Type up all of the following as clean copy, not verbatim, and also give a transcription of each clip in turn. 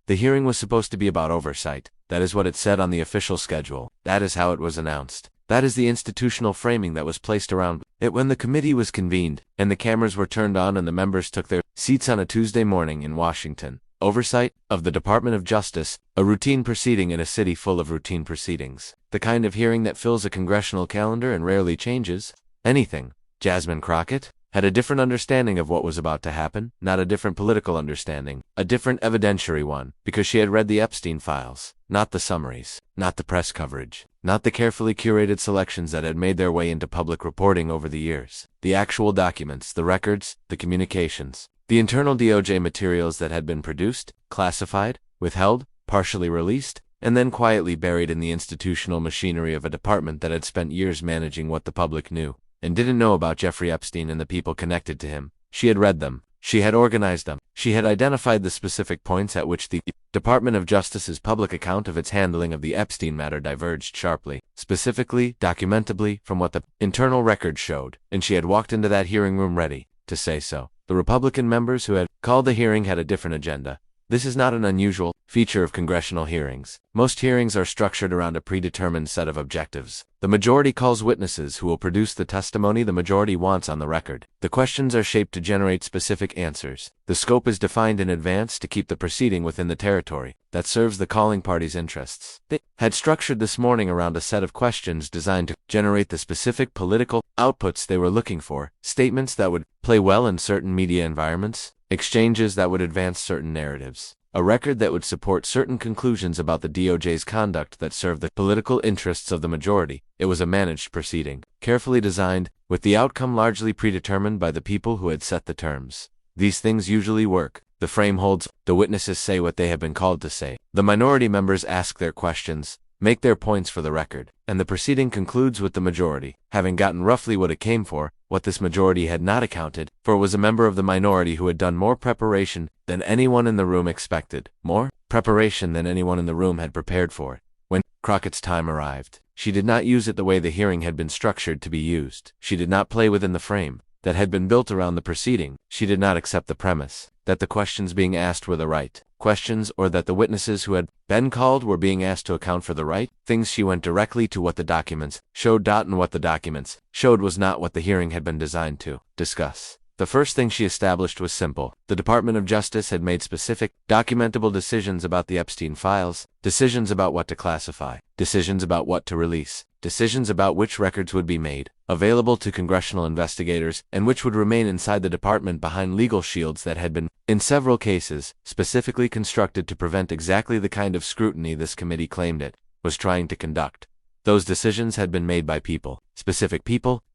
The hearing was supposed to be about oversight. That is what it said on the official schedule. That is how it was announced. That is the institutional framing that was placed around it when the committee was convened, and the cameras were turned on and the members took their seats on a Tuesday morning in Washington. Oversight of the Department of Justice, a routine proceeding in a city full of routine proceedings. The kind of hearing that fills a congressional calendar and rarely changes anything. Jasmine Crockett had a different understanding of what was about to happen, not a different political understanding, a different evidentiary one, because she had read the Epstein files, not the summaries, not the press coverage, not the carefully curated selections that had made their way into public reporting over the years. The actual documents, the records, the communications, the internal DOJ materials that had been produced, classified, withheld, partially released, and then quietly buried in the institutional machinery of a department that had spent years managing what the public knew and didn't know about Jeffrey Epstein and the people connected to him. She had read them. She had organized them. She had identified the specific points at which the Department of Justice's public account of its handling of the Epstein matter diverged sharply, specifically, documentably, from what the internal records showed, and she had walked into that hearing room ready to say so. The Republican members who had called the hearing had a different agenda. This is not an unusual feature of congressional hearings. Most hearings are structured around a predetermined set of objectives. The majority calls witnesses who will produce the testimony the majority wants on the record. The questions are shaped to generate specific answers. The scope is defined in advance to keep the proceeding within the territory that serves the calling party's interests. They had structured this morning around a set of questions designed to generate the specific political outputs they were looking for, statements that would play well in certain media environments, exchanges that would advance certain narratives, a record that would support certain conclusions about the DOJ's conduct that served the political interests of the majority. It was a managed proceeding, carefully designed, with the outcome largely predetermined by the people who had set the terms. These things usually work. The frame holds, the witnesses say what they have been called to say. The minority members ask their questions, make their points for the record, and the proceeding concludes with the majority having gotten roughly what it came for. What this majority had not accounted for was a member of the minority who had done more preparation than anyone in the room expected, more preparation than anyone in the room had prepared for. When Crockett's time arrived, she did not use it the way the hearing had been structured to be used. She did not play within the frame that had been built around the proceeding. She did not accept the premise that the questions being asked were the right questions or that the witnesses who had been called were being asked to account for the right things. She went directly to what the documents showed. And what the documents showed was not what the hearing had been designed to discuss. The first thing she established was simple. The Department of Justice had made specific, documentable decisions about the Epstein files, decisions about what to classify, decisions about what to release, decisions about which records would be made available to congressional investigators and which would remain inside the department behind legal shields that had been, in several cases, specifically constructed to prevent exactly the kind of scrutiny this committee claimed it was trying to conduct. Those decisions had been made by people,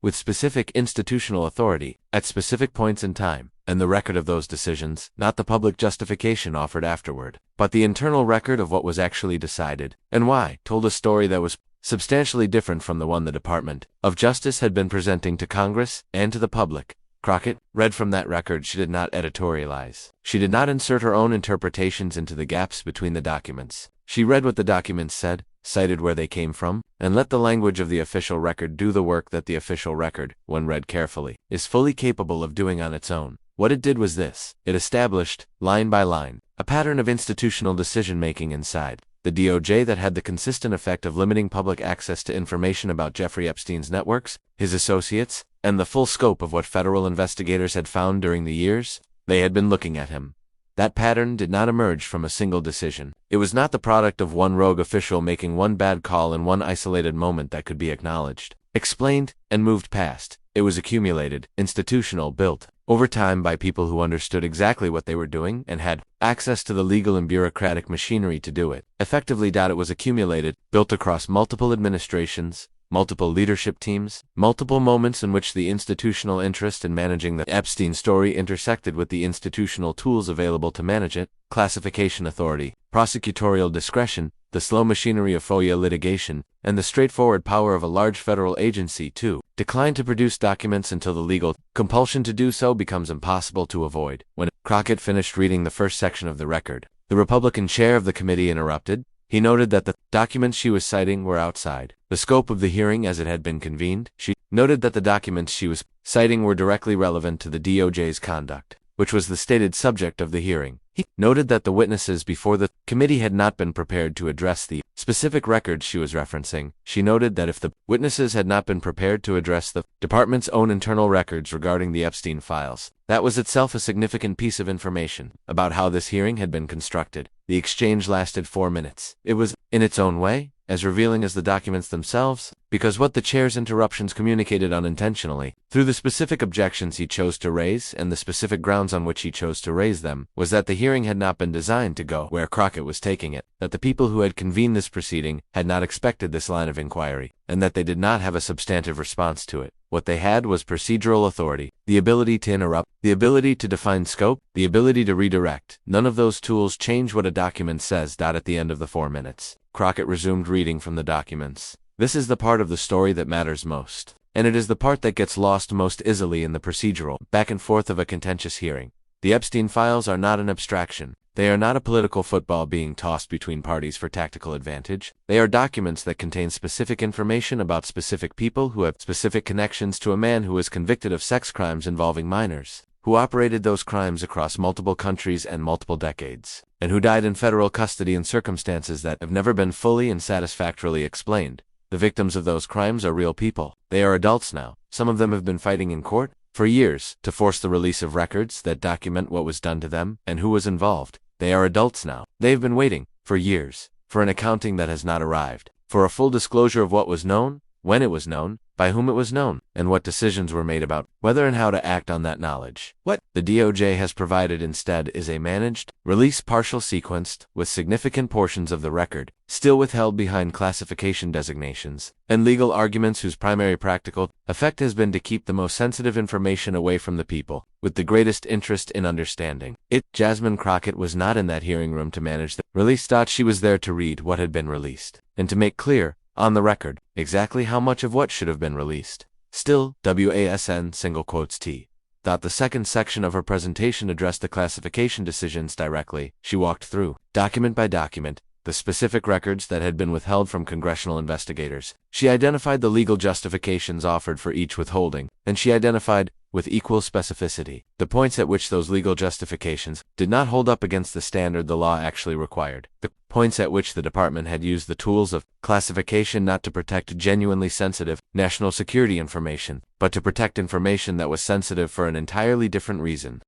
with specific institutional authority, at specific points in time, and the record of those decisions, not the public justification offered afterward, but the internal record of what was actually decided, and why, told a story that was substantially different from the one the Department of Justice had been presenting to Congress and to the public. Crockett read from that record. She did not editorialize. She did not insert her own interpretations into the gaps between the documents. She read what the documents said, cited where they came from, and let the language of the official record do the work that the official record, when read carefully, is fully capable of doing on its own. What it did was this. It established, line by line, a pattern of institutional decision-making inside the DOJ that had the consistent effect of limiting public access to information about Jeffrey Epstein's networks, his associates, and the full scope of what federal investigators had found during the years they had been looking at him. That pattern did not emerge from a single decision. It was not the product of one rogue official making one bad call in one isolated moment that could be acknowledged, explained, and moved past. It was accumulated, institutional, built over time by people who understood exactly what they were doing and had access to the legal and bureaucratic machinery to do it. Effectively, it was accumulated, built across multiple administrations, multiple leadership teams, multiple moments in which the institutional interest in managing the Epstein story intersected with the institutional tools available to manage it, classification authority, prosecutorial discretion, the slow machinery of FOIA litigation, and the straightforward power of a large federal agency to decline to produce documents until the legal compulsion to do so becomes impossible to avoid. When Crockett finished reading the first section of the record, the Republican chair of the committee interrupted. He noted that the documents she was citing were outside the scope of the hearing as it had been convened. She noted that the documents she was citing were directly relevant to the DOJ's conduct, which was the stated subject of the hearing. He noted that the witnesses before the committee had not been prepared to address the specific records she was referencing. She noted that if the witnesses had not been prepared to address the department's own internal records regarding the Epstein files, that was itself a significant piece of information about how this hearing had been constructed. The exchange lasted 4 minutes. It was, in its own way, as revealing as the documents themselves, because what the chair's interruptions communicated unintentionally, through the specific objections he chose to raise and the specific grounds on which he chose to raise them, was that the hearing had not been designed to go where Crockett was taking it, that the people who had convened this proceeding had not expected this line of inquiry, and that they did not have a substantive response to it. What they had was procedural authority, the ability to interrupt, the ability to define scope, the ability to redirect. None of those tools change what a document says. At the end of the 4 minutes, Crockett resumed reading from the documents. This is the part of the story that matters most, and it is the part that gets lost most easily in the procedural back and forth of a contentious hearing. The Epstein files are not an abstraction. They are not a political football being tossed between parties for tactical advantage. They are documents that contain specific information about specific people who have specific connections to a man who was convicted of sex crimes involving minors, who operated those crimes across multiple countries and multiple decades, and who died in federal custody in circumstances that have never been fully and satisfactorily explained. The victims of those crimes are real people. They are adults now. Some of them have been fighting in court for years to force the release of records that document what was done to them and who was involved. They are adults now. They have been waiting for years for an accounting that has not arrived, for a full disclosure of what was known, when it was known, by whom it was known, and what decisions were made about whether and how to act on that knowledge. What the DOJ has provided instead is a managed release, partial sequenced, with significant portions of the record still withheld behind classification designations and legal arguments whose primary practical effect has been to keep the most sensitive information away from the people with the greatest interest in understanding it. Jasmine Crockett was not in that hearing room to manage the release. She was there to read what had been released and to make clear on the record exactly how much of what should have been released. Still, WASN single quotes T. The second section of her presentation addressed the classification decisions directly. She walked through, document by document, the specific records that had been withheld from congressional investigators. She identified the legal justifications offered for each withholding, and she identified, with equal specificity, the points at which those legal justifications did not hold up against the standard the law actually required, the points at which the department had used the tools of classification not to protect genuinely sensitive national security information, but to protect information that was sensitive for an entirely different reason.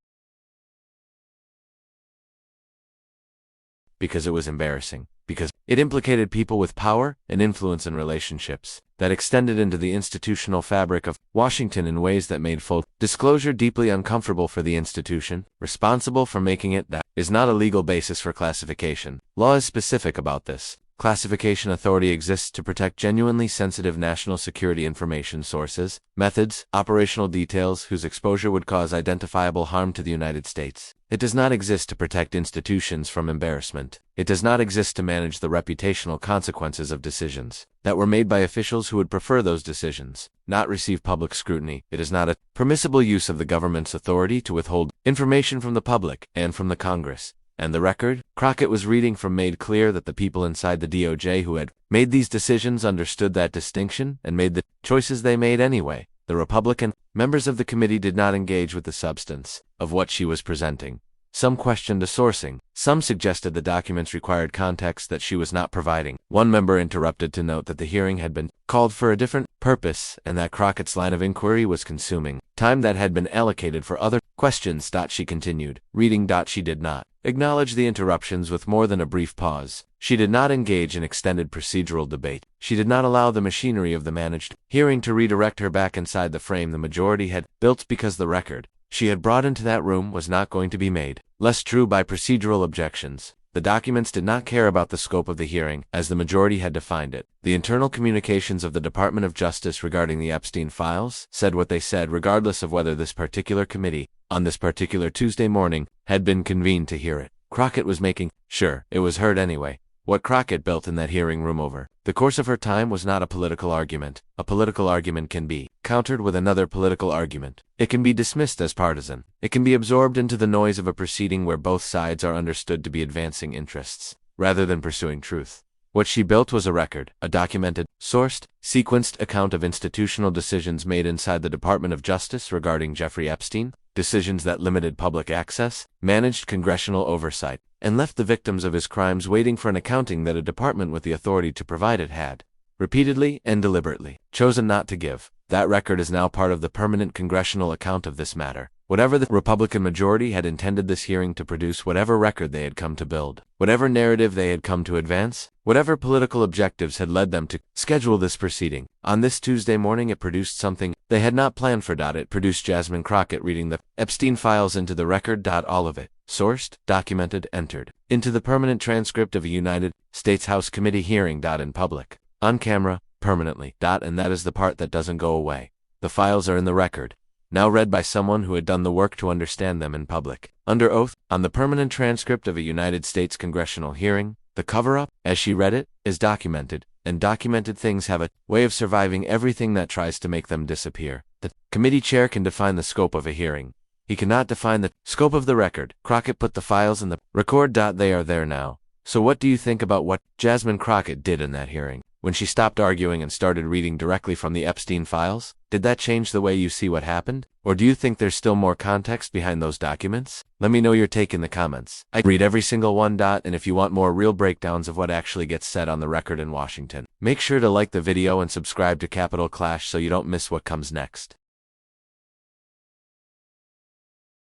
Because it was embarrassing. Because it implicated people with power and influence in relationships that extended into the institutional fabric of Washington in ways that made full disclosure deeply uncomfortable for the institution responsible for making it. That is not a legal basis for classification. Law is specific about this. Classification authority exists to protect genuinely sensitive national security information sources, methods, operational details whose exposure would cause identifiable harm to the United States. It does not exist to protect institutions from embarrassment. It does not exist to manage the reputational consequences of decisions that were made by officials who would prefer those decisions not receive public scrutiny. It is not a permissible use of the government's authority to withhold information from the public and from the Congress. And the record Crockett was reading from made clear that the people inside the DOJ who had made these decisions understood that distinction and made the choices they made anyway. The Republican members of the committee did not engage with the substance of what she was presenting. Some questioned the sourcing. Some suggested the documents required context that she was not providing. One member interrupted to note that the hearing had been called for a different purpose and that Crockett's line of inquiry was consuming time that had been allocated for other questions. She continued, reading. She did not acknowledge the interruptions with more than a brief pause. She did not engage in extended procedural debate. She did not allow the machinery of the managed hearing to redirect her back inside the frame the majority had built because the record she had brought into that room was not going to be made less true by procedural objections. The documents did not care about the scope of the hearing, as the majority had defined it. The internal communications of the Department of Justice regarding the Epstein files said what they said regardless of whether this particular committee, on this particular Tuesday morning, had been convened to hear it. Crockett was making sure it was heard anyway. What Crockett built in that hearing room over the course of her time was not a political argument. A political argument can be countered with another political argument. It can be dismissed as partisan. It can be absorbed into the noise of a proceeding where both sides are understood to be advancing interests, rather than pursuing truth. What she built was a record, a documented, sourced, sequenced account of institutional decisions made inside the Department of Justice regarding Jeffrey Epstein, decisions that limited public access, managed congressional oversight, and left the victims of his crimes waiting for an accounting that a department with the authority to provide it had, repeatedly and deliberately, chosen not to give. That record is now part of the permanent congressional account of this matter. Whatever the Republican majority had intended this hearing to produce, whatever record they had come to build, whatever narrative they had come to advance, whatever political objectives had led them to schedule this proceeding, on this Tuesday morning it produced something they had not planned for. It produced Jasmine Crockett reading the Epstein files into the record. All of it, sourced, documented, entered into the permanent transcript of a United States House committee hearing. In public, on camera, permanently. And that is the part that doesn't go away. The files are in the record, now read by someone who had done the work to understand them in public, under oath, on the permanent transcript of a United States congressional hearing. The cover-up, as she read it, is documented, and documented things have a way of surviving everything that tries to make them disappear. The committee chair can define the scope of a hearing. He cannot define the scope of the record. Crockett put the files in the record. They are there now. So what do you think about what Jasmine Crockett did in that hearing? When she stopped arguing and started reading directly from the Epstein files, did that change the way you see what happened? Or do you think there's still more context behind those documents? Let me know your take in the comments. I read every single one. And if you want more real breakdowns of what actually gets said on the record in Washington, make sure to like the video and subscribe to Capital Clash so you don't miss what comes next.